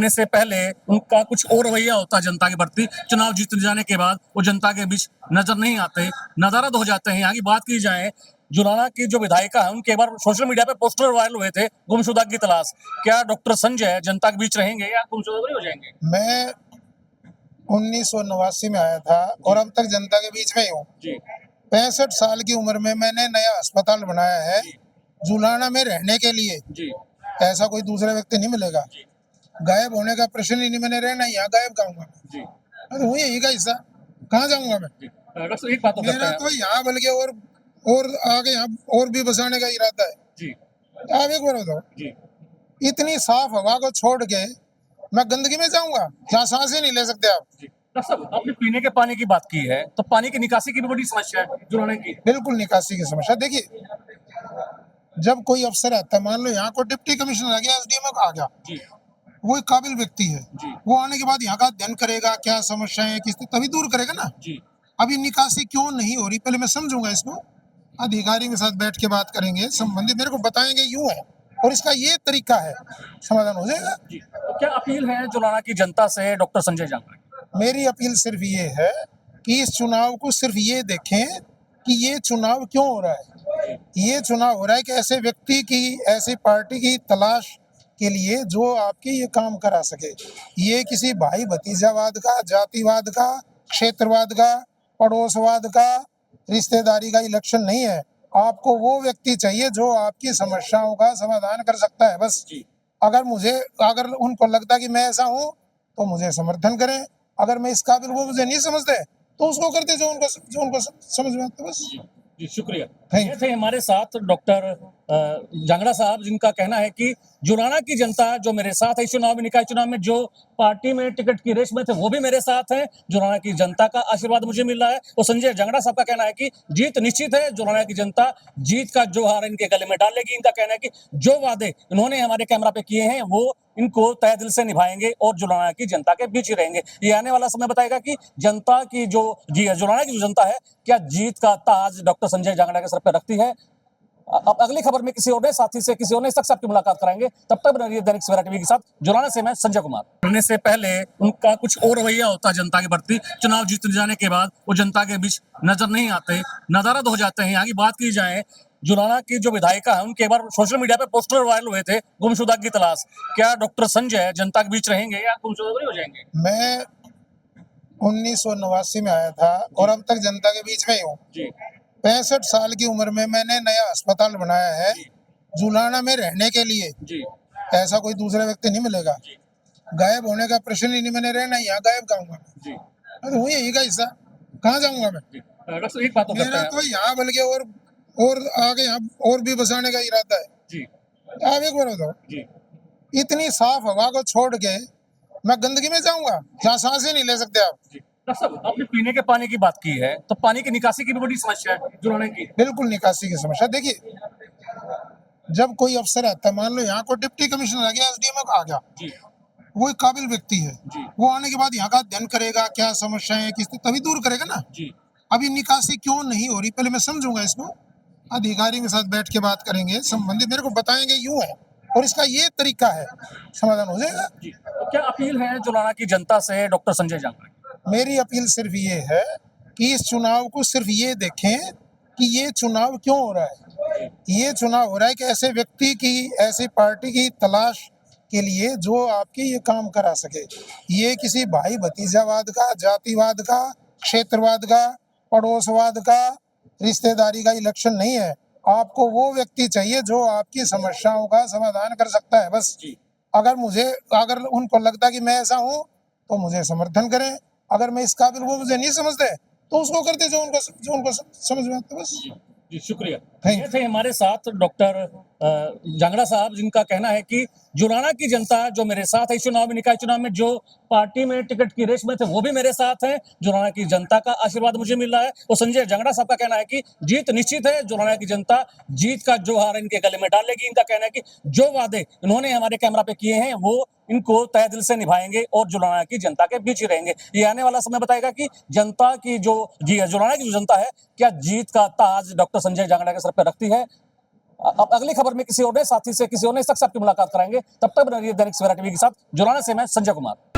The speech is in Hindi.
करने से पहले उनका कुछ और रवैया होता है जनता के प्रति। चुनाव जीत जाने के बाद वो जनता के बीच नजर नहीं आते, नदारद हो जाते हैं। यहाँ की बात की जाए, जुलाना की जो विधायिका है उनके बार सोशल मीडिया पे पोस्टर वायरल हुए थे, गुमशुदा की तलाश। क्या डॉक्टर संजय जनता के बीच रहेंगे या गुमशुदा तो नहीं हो जाएंगे? मैं 1989 में आया था और अब तक जनता के बीच में ही हूँ। 65 साल की उम्र में मैंने नया अस्पताल बनाया है जुलाना में रहने के लिए। ऐसा कोई दूसरा व्यक्ति नहीं मिलेगा। गायब होने का प्रश्न ही नहीं, मैंने रहना ही यहाँ, गायब जाऊंगा मैं? हूँ यही का हिस्सा, कहाँ जाऊंगा मैं? डॉक्टर एक बात तो मेरा तो यहाँ बल्कि और आगे यहाँ और भी बसाने का इरादा है। आप एक बार बताओ, इतनी साफ हवा को छोड़ के मैं गंदगी में जाऊंगा जहाँ सांस ही नहीं ले सकते आप? डॉक्टर साहब, आपने पीने के पानी की बात की है, तो पानी की निकासी की भी बड़ी समस्या है जुलाना की। बिल्कुल निकासी की समस्या। देखिए, जब कोई अफसर आता है, मान लो यहाँ को डिप्टी कमिश्नर आ गया, एसडीएम आ गया, वो एक काबिल व्यक्ति है, वो आने के बाद यहाँ का अध्ययन करेगा, क्या समस्याएं किस तभी दूर करेगा ना। अभी निकासी क्यों नहीं हो रही, पहले मैं समझूंगा इसको, अधिकारी के साथ बैठ के बात करेंगे, संबंधित मेरे को बताएंगे यूं है और इसका ये तरीका है, समाधान हो जाएगा। तो क्या अपील है जुलाना की जनता से डॉक्टर संजय जांगड़ा? मेरी अपील सिर्फ ये है कि इस चुनाव को सिर्फ ये देखें कि ये चुनाव क्यों हो रहा है। ये चुनाव हो रहा है कि ऐसे व्यक्ति की, ऐसी पार्टी की तलाश के लिए जो आपकी ये काम करा सके। ये किसी भाई भतीजावाद का, जातिवाद का, क्षेत्रवाद का, पड़ोसवाद का, रिश्तेदारी का इलेक्शन नहीं है। आपको वो व्यक्ति चाहिए जो आपकी समस्याओं का समाधान कर सकता है, बस। अगर उनको लगता कि मैं ऐसा हूँ तो मुझे समर्थन करें, अगर मैं इस काबिल वो मुझे नहीं समझते तो उसको करते जो उनको समझ में आता, बस। जी शुक्रिया। ये थे हमारे साथ डॉक्टर जांगड़ा साहब, जिनका कहना है कि जुलाना की जनता जो मेरे साथ है, चुनाव में, निकाय चुनाव में जो पार्टी में टिकट की रेस में थे वो भी मेरे साथ है। जुलाना की जनता का आशीर्वाद मुझे मिल रहा है। और संजय जांगड़ा साहब का कहना है कि जीत निश्चित है। जुलाना की जनता जीत का जोहार इनके गले में डालेगी। इनका कहना है कि जो वादे इन्होंने हमारे कैमरा पे किए हैं वो इनको तहे दिल से निभाएंगे और जुलाना की जनता के बीच ही रहेंगे। ये आने वाला समय बताएगा कि जनता की जो जुलाना की जो जनता है, क्या जीत का ताज डॉक्टर संजय जांगड़ा के सर पर रखती है। अब अगली खबर में किसी और ने साथी से, किसी और ने इस तक से आपकी मुलाकात कराएंगे। तब तक बने रहिए दैनिक सवेरा टीवी के साथ। जुलाना से मैं संजय कुमार। करने से पहले उनका कुछ और रवैया होता है जनता के प्रति। चुनाव जीत जाने के बाद वो जनता के बीच नजर नहीं आते, नदारद हो जाते हैं। यहाँ की बात की जाए, जुलाना की जो विधायिका है उनके बार सोशल मीडिया पे पोस्टर वायरल हुए थे, गुमशुदा की तलाश। क्या डॉक्टर संजय जनता के बीच रहेंगे या गुमशुदा तो नहीं हो जाएंगे? मैं 1989 में आया था और अब तक जनता के बीच में ही हूँ। 65 साल की उम्र में मैंने नया अस्पताल बनाया है जुलाना में रहने के लिए। ऐसा कोई दूसरा व्यक्ति नहीं मिलेगा। गायब होने का प्रश्न ही नहीं, मैंने रहना ही यहाँ, गायब जाऊंगा मैं? हूँ यही का हिस्सा, कहाँ जाऊंगा मैं? डॉक्टर एक बात तो मेरा तो यहाँ बल्कि और आगे यहाँ और भी बसाने का इरादा है। आप एक बार बताओ, इतनी साफ हवा को छोड़ के मैं गंदगी में जाऊंगा जहाँ सांस ही नहीं ले सकते आप? डॉक्टर साहब, आपने पीने के पानी की बात की है, तो पानी की निकासी की भी बड़ी समस्या है जुलाना की। बिल्कुल निकासी की समस्या। देखिए, जब कोई अफसर आता है, मान लो यहाँ को डिप्टी कमिश्नर आ गया, एसडीएम आ गया, वो एक काबिल व्यक्ति है, वो आने के बाद यहाँ का अध्ययन करेगा, क्या समस्याएं किस तभी दूर करेगा ना। अभी निकासी क्यों नहीं हो रही, पहले मैं समझूंगा इसको, अधिकारी के साथ बैठ के बात करेंगे, संबंधित मेरे को बताएंगे यूं है और इसका ये तरीका है, समाधान हो जाएगा। तो क्या अपील है जुलाना की जनता से डॉक्टर संजय जांगड़ा? मेरी अपील सिर्फ ये है कि इस चुनाव को सिर्फ ये देखें कि ये चुनाव क्यों हो रहा है। ये चुनाव हो रहा है कि ऐसे व्यक्ति की, ऐसी पार्टी की तलाश के लिए जो आपकी ये काम करा सके। ये किसी भाई भतीजावाद का, जातिवाद का, क्षेत्रवाद का, पड़ोसवाद का, रिश्तेदारी का इलेक्शन नहीं है। आपको वो व्यक्ति चाहिए जो आपकी समस्याओं का समाधान कर सकता है, बस। अगर उनको लगता कि मैं ऐसा हूँ तो मुझे समर्थन करें, अगर मैं इस काबिल वो मुझे नहीं समझते तो उसको करते जो उनको समझ में आता, बस। जी शुक्रिया। ये थे हमारे साथ डॉक्टर जांगड़ा साहब, जिनका कहना है कि जुलाना की जनता जो मेरे साथ है, चुनाव में, निकाय चुनाव में जो पार्टी में टिकट की रेस में थे वो भी मेरे साथ हैं। जुलाना की जनता का आशीर्वाद मुझे मिल रहा है। और संजय जांगड़ा साहब का कहना है कि जीत निश्चित है। जुलाना की जनता जीत का जोहार इनके गले में डालेगी। इनका कहना है कि जो वादे इन्होंने हमारे कैमरा पे किए हैं वो इनको तहे दिल से निभाएंगे और जुलाना की जनता के बीच ही रहेंगे। ये आने वाला समय बताएगा कि जनता की जो जुलाना की जो जनता है, क्या जीत का ताज डॉक्टर संजय जांगड़ा के सर पर रखती है। अब अगली खबर में किसी और नए साथी से, किसी और नए शख्स से आपकी मुलाकात कराएंगे। तब तक बने रहिए दैनिक सवेरा टीवी के साथ। जुलाना से मैं संजय कुमार।